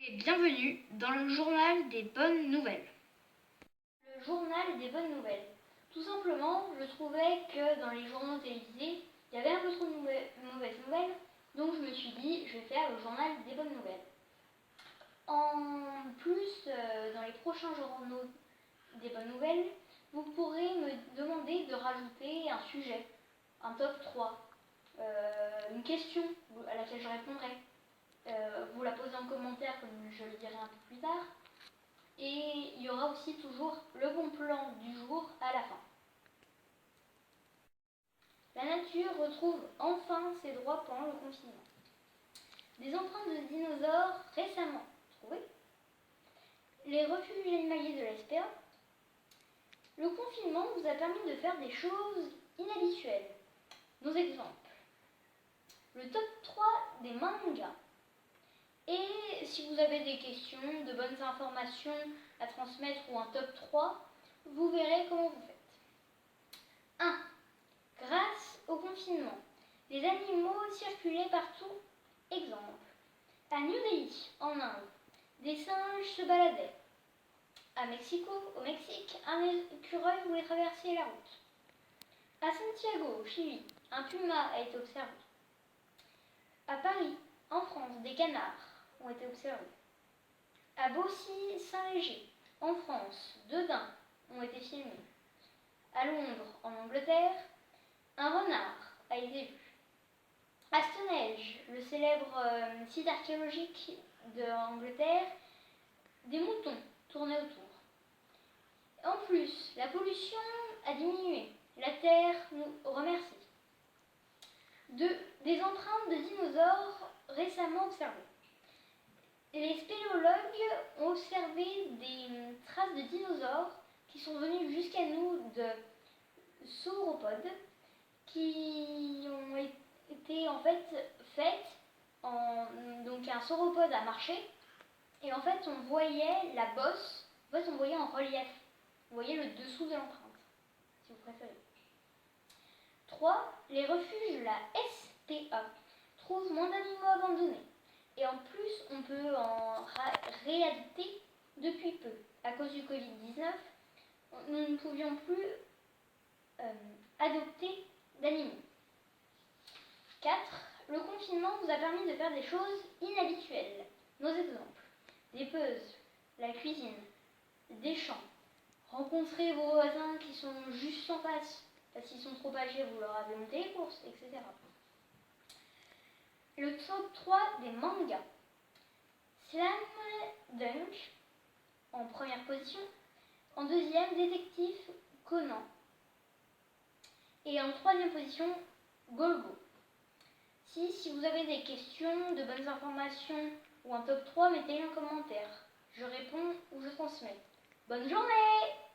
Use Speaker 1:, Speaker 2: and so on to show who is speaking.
Speaker 1: Et bienvenue dans le journal des bonnes nouvelles. Le journal des bonnes nouvelles. Tout simplement, je trouvais que dans les journaux télévisés, il y avait un peu trop de mauvaises nouvelles, donc je me suis dit, je vais faire le journal des bonnes nouvelles. En plus, dans les prochains journaux des bonnes nouvelles, vous pourrez me demander de rajouter un sujet, un top 3, une question à laquelle je répondrai. Vous la posez en commentaire comme je le dirai un peu plus tard. Et il y aura aussi toujours le bon plan du jour à la fin. La nature retrouve enfin ses droits pendant le confinement. Des empreintes de dinosaures récemment trouvées. Les refuges animaliers de la SPA. Le confinement vous a permis de faire des choses inhabituelles. Nos exemples. Le top 3 des mangas. Et si vous avez des questions, de bonnes informations à transmettre ou un top 3, vous verrez comment vous faites. 1. Grâce au confinement, les animaux circulaient partout. Exemple. À New Delhi, en Inde, des singes se baladaient. À Mexico, au Mexique, un écureuil voulait traverser la route. À Santiago, au Chili, un puma a été observé. À Paris, en France, des canards ont été observés. À Baucis-Saint-Léger, en France, 2 daims ont été filmés. À Londres, en Angleterre, un renard a été vu. À Stonehenge, le célèbre site archéologique d'Angleterre, des moutons tournaient autour. En plus, la pollution a diminué. La Terre nous remercie. Des empreintes de dinosaures récemment observées. Les spéléologues ont observé des traces de dinosaures qui sont venues jusqu'à nous de sauropodes qui ont été en fait faites donc un sauropode a marché et en fait on voyait la bosse, en fait on voyait en relief, vous voyez le dessous de l'empreinte si vous préférez. 3. Les refuges, la SPA, trouvent moins d'animaux abandonnés. Et en plus, on peut en réadopter depuis peu. À cause du Covid-19, nous ne pouvions plus adopter d'animaux. 4. Le confinement vous a permis de faire des choses inhabituelles. Nos exemples. Des puzzles, la cuisine, des chants. Rencontrer vos voisins qui sont juste en face. Parce qu'ils sont trop âgés, vous leur avez monté les courses, etc. Le top 3 des mangas. Slam Dunk en première position. En deuxième, Détective Conan. Et en troisième position, Golgo. Si vous avez des questions, de bonnes informations ou un top 3, mettez-les en commentaire. Je réponds ou je transmets. Bonne journée!